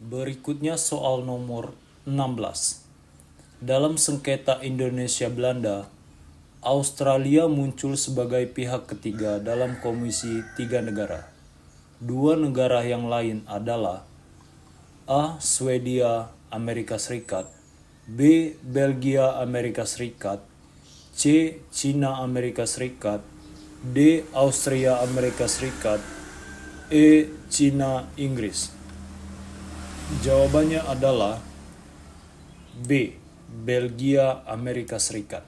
Berikutnya soal nomor 16. Dalam sengketa Indonesia-Belanda, Australia muncul sebagai pihak ketiga dalam Komisi Tiga Negara. Dua negara yang lain adalah A. Swedia Amerika Serikat, B. Belgia Amerika Serikat, C. Cina Amerika Serikat, D. Austria Amerika Serikat, E. Cina Inggris. Jawabannya adalah B. Belgia Amerika Serikat.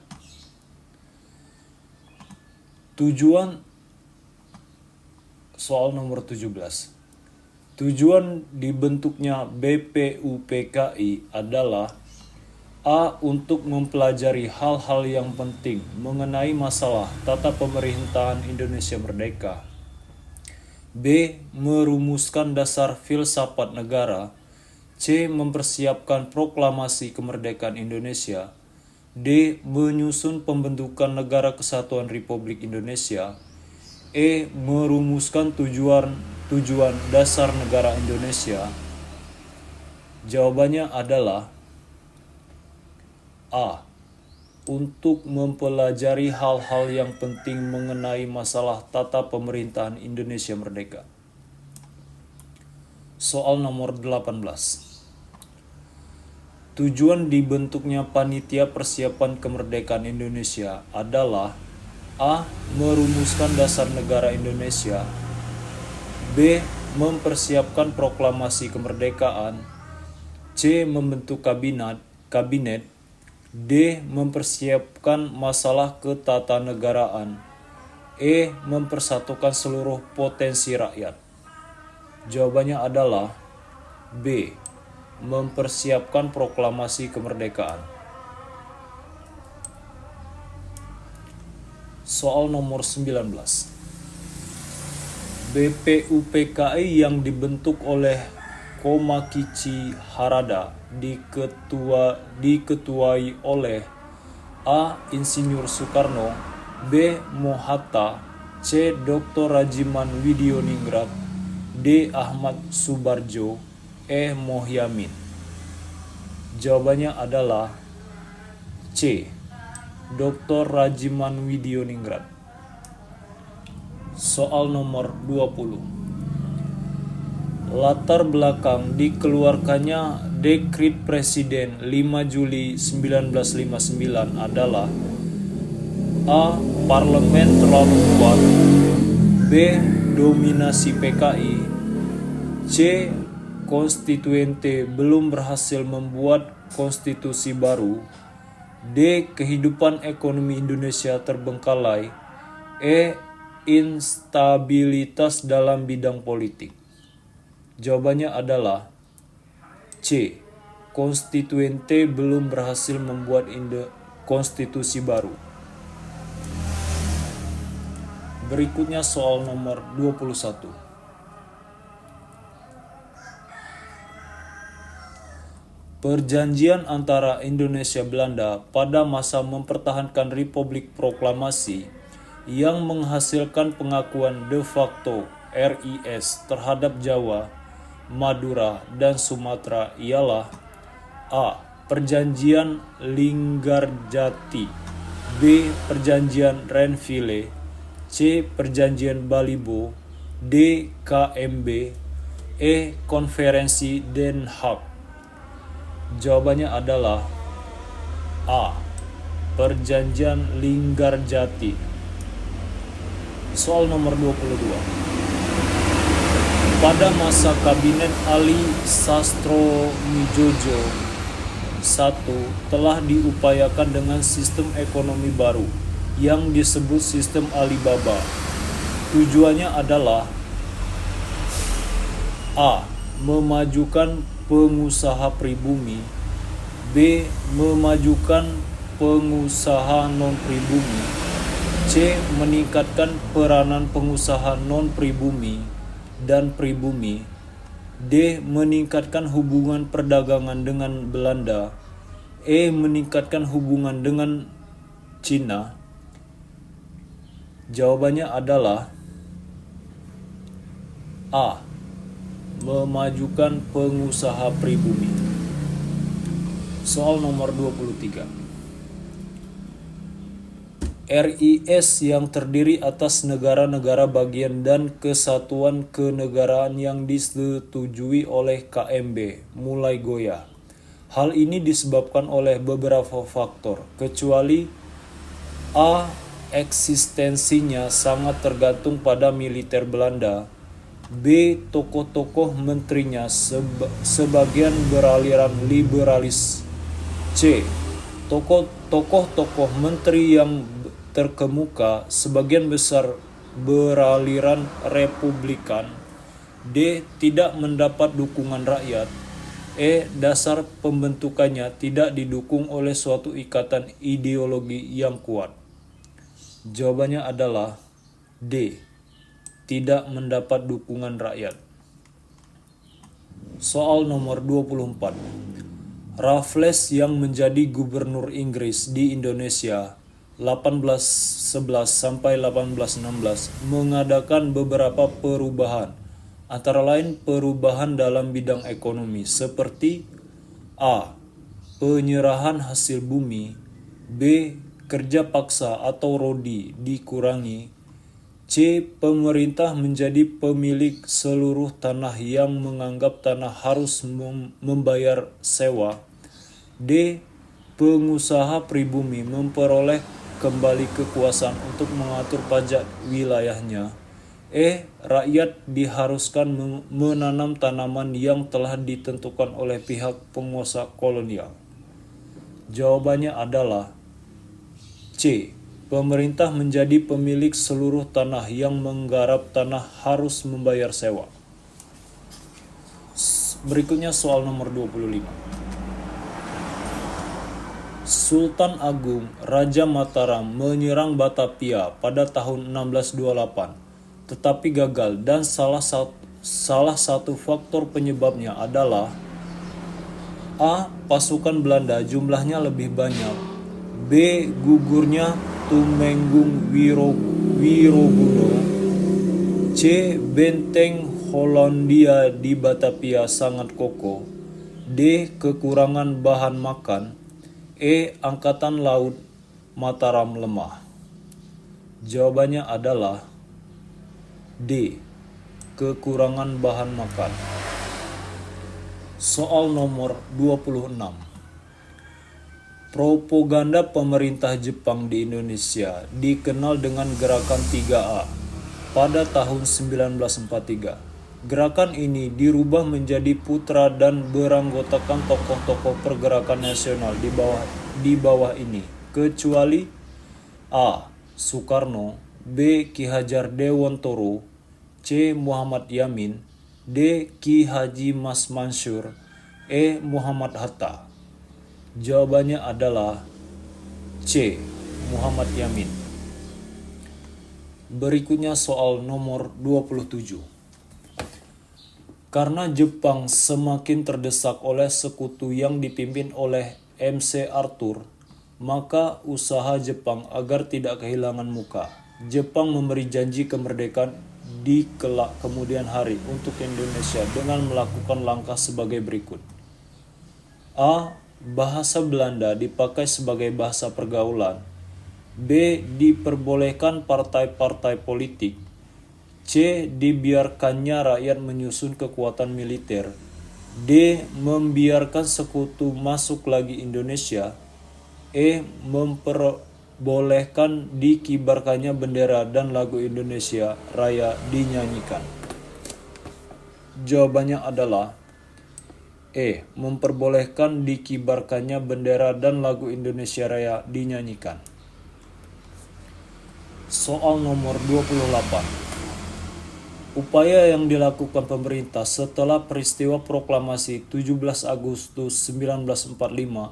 Tujuan soal nomor 17. Tujuan dibentuknya BPUPKI adalah A. Untuk mempelajari hal-hal yang penting mengenai masalah tata pemerintahan Indonesia merdeka. B. Merumuskan dasar filsafat negara. C. Mempersiapkan proklamasi kemerdekaan Indonesia. D. Menyusun pembentukan Negara Kesatuan Republik Indonesia. E. Merumuskan tujuan dasar negara Indonesia. Jawabannya adalah A. Untuk mempelajari hal-hal yang penting mengenai masalah tata pemerintahan Indonesia merdeka. Soal nomor 18. Tujuan dibentuknya Panitia Persiapan Kemerdekaan Indonesia adalah A. Merumuskan dasar negara Indonesia. B. Mempersiapkan proklamasi kemerdekaan. C. Membentuk kabinet. D. Mempersiapkan masalah ketatanegaraan. E. Mempersatukan seluruh potensi rakyat. Jawabannya adalah B. Mempersiapkan proklamasi kemerdekaan. Soal nomor 19. BPUPKI yang dibentuk oleh Komakichi Harada diketuai oleh A. Insinyur Soekarno, B. Mohatta, C. Dr. Rajiman Widioningrat, D. Ahmad Subarjo, E. Mohyamin. Jawabannya adalah C. Dr. Rajiman Widioningrat. Soal nomor 20. Latar belakang dikeluarkannya Dekrit Presiden 5 Juli 1959 adalah A. Parlemen terlalu kuat, B. Dominasi PKI, C. Konstituente belum berhasil membuat konstitusi baru, D. Kehidupan ekonomi Indonesia terbengkalai, E. Instabilitas dalam bidang politik. Jawabannya adalah C. Konstituente belum berhasil membuat konstitusi baru. Berikutnya soal nomor 21. Perjanjian antara Indonesia Belanda pada masa mempertahankan Republik Proklamasi yang menghasilkan pengakuan de facto RIS terhadap Jawa, Madura, dan Sumatera ialah A. Perjanjian Linggarjati, B. Perjanjian Renville, C. Perjanjian Balibo, D. KMB, E. Konferensi Den Haag. Jawabannya adalah A. Perjanjian Linggarjati. Soal nomor 22. Pada masa Kabinet Ali Sastromijojo I telah diupayakan dengan sistem ekonomi baru yang disebut sistem Alibaba. Tujuannya adalah A. Memajukan pengusaha pribumi, B. Memajukan pengusaha non-pribumi, C. Meningkatkan peranan pengusaha non-pribumi dan pribumi, D. Meningkatkan hubungan perdagangan dengan Belanda, E. Meningkatkan hubungan dengan Cina. Jawabannya adalah A. memajukan pengusaha pribumi. Soal nomor 23. RIS yang terdiri atas negara-negara bagian dan kesatuan kenegaraan yang disetujui oleh KMB mulai goyah. Hal ini disebabkan oleh beberapa faktor, kecuali A. Eksistensinya sangat tergantung pada militer Belanda. B. Tokoh-tokoh menterinya sebagian beraliran liberalis. C. Tokoh-tokoh menteri yang terkemuka sebagian besar beraliran republikan. D. Tidak mendapat dukungan rakyat. E. Dasar pembentukannya tidak didukung oleh suatu ikatan ideologi yang kuat. Jawabannya adalah D. Tidak mendapat dukungan rakyat. Soal nomor 24. Raffles yang menjadi gubernur Inggris di Indonesia 1811 sampai 1816 mengadakan beberapa perubahan, antara lain perubahan dalam bidang ekonomi seperti A. Penyerahan hasil bumi. B. Kerja paksa atau rodi dikurangi. C. Pemerintah menjadi pemilik seluruh tanah yang menganggap tanah harus membayar sewa. D. Pengusaha pribumi memperoleh kembali kekuasaan untuk mengatur pajak wilayahnya. E. Rakyat diharuskan menanam tanaman yang telah ditentukan oleh pihak penguasa kolonial. Jawabannya adalah C. Pemerintah menjadi pemilik seluruh tanah yang menggarap tanah harus membayar sewa. Berikutnya soal nomor 25. Sultan Agung Raja Mataram menyerang Batavia pada tahun 1628, tetapi gagal dan salah satu faktor penyebabnya adalah A. Pasukan Belanda jumlahnya lebih banyak. B. Gugurnya Tumenggung Wiroguno. C. Benteng Hollandia di Batavia sangat kokoh. D. Kekurangan bahan makan. E. Angkatan Laut Mataram lemah. Jawabannya adalah D. Kekurangan bahan makan. Soal nomor 26. Propaganda pemerintah Jepang di Indonesia dikenal dengan Gerakan 3A pada tahun 1943. Gerakan ini dirubah menjadi putra dan beranggotakan tokoh-tokoh pergerakan nasional di bawah ini, kecuali A. Soekarno, B. Ki Hajar Dewantoro, C. Muhammad Yamin, D. Ki Haji Mas Mansur, E. Muhammad Hatta. Jawabannya adalah C. Muhammad Yamin. Berikutnya soal nomor 27. Karena Jepang semakin terdesak oleh sekutu yang dipimpin oleh MC Arthur, maka usaha Jepang agar tidak kehilangan muka. Jepang memberi janji kemerdekaan di kelak kemudian hari untuk Indonesia dengan melakukan langkah sebagai berikut. A. Bahasa Belanda dipakai sebagai bahasa pergaulan. B. Diperbolehkan partai-partai politik. C. Dibiarkannya rakyat menyusun kekuatan militer. D. Membiarkan sekutu masuk lagi Indonesia. E. Memperbolehkan dikibarkannya bendera dan lagu Indonesia Raya dinyanyikan. Jawabannya adalah E. Memperbolehkan dikibarkannya bendera dan lagu Indonesia Raya dinyanyikan. Soal nomor 28. Upaya yang dilakukan pemerintah setelah peristiwa proklamasi 17 Agustus 1945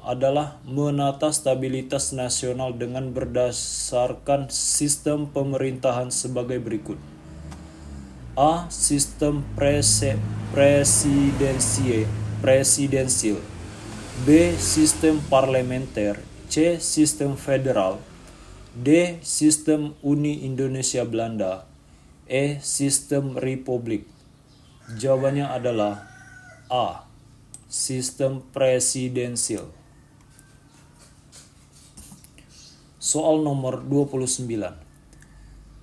adalah menata stabilitas nasional dengan berdasarkan sistem pemerintahan sebagai berikut. A. Sistem presidensial. B. Sistem parlementer. C. Sistem federal. D. Sistem Uni Indonesia Belanda. E. Sistem republik. Jawabannya adalah A. Sistem presidensial. Soal nomor 29.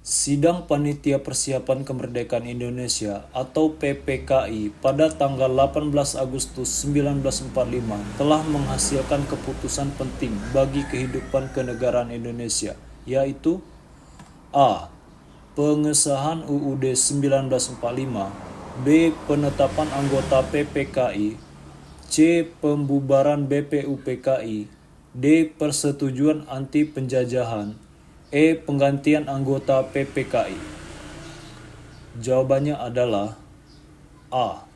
Sidang Panitia Persiapan Kemerdekaan Indonesia atau PPKI pada tanggal 18 Agustus 1945 telah menghasilkan keputusan penting bagi kehidupan kenegaraan Indonesia, yaitu A. Pengesahan UUD 1945, B. Penetapan anggota PPKI, C. Pembubaran BPUPKI, D. Persetujuan anti penjajahan, E. Penggantian anggota PPKI. Jawabannya adalah A.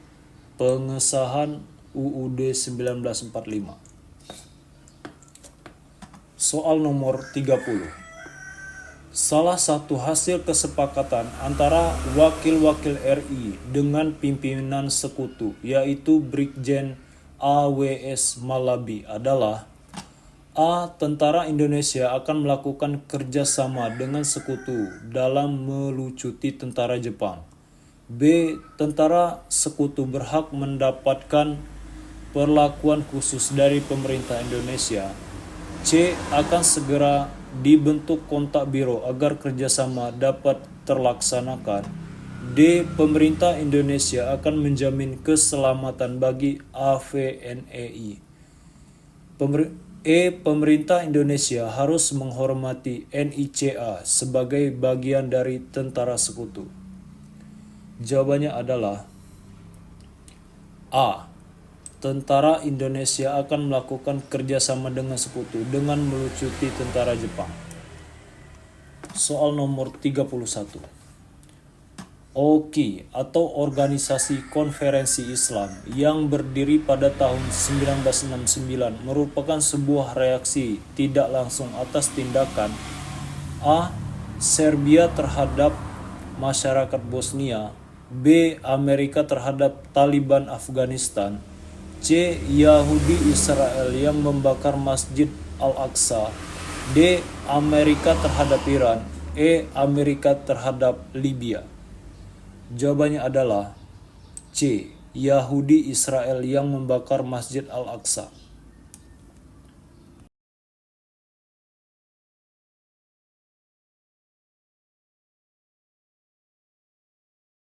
Pengesahan UUD 1945. Soal nomor 30. Salah satu hasil kesepakatan antara wakil-wakil RI dengan pimpinan sekutu, yaitu Brigjen AWS Malabi, adalah A. Tentara Indonesia akan melakukan kerjasama dengan sekutu dalam melucuti tentara Jepang. B. Tentara sekutu berhak mendapatkan perlakuan khusus dari pemerintah Indonesia. C. Akan segera dibentuk kontak biro agar kerjasama dapat terlaksanakan. D. Pemerintah Indonesia akan menjamin keselamatan bagi AVNEI. Pemerintah Indonesia harus menghormati NICA sebagai bagian dari tentara sekutu. Jawabannya adalah A. Tentara Indonesia akan melakukan kerjasama dengan sekutu dengan melucuti tentara Jepang. Soal nomor 31. OKI atau Organisasi Konferensi Islam yang berdiri pada tahun 1969 merupakan sebuah reaksi tidak langsung atas tindakan A. Serbia terhadap masyarakat Bosnia, B. Amerika terhadap Taliban Afghanistan, C. Yahudi Israel yang membakar Masjid Al-Aqsa, D. Amerika terhadap Iran, E. Amerika terhadap Libya. Jawabannya adalah C. Yahudi Israel yang membakar Masjid Al-Aqsa.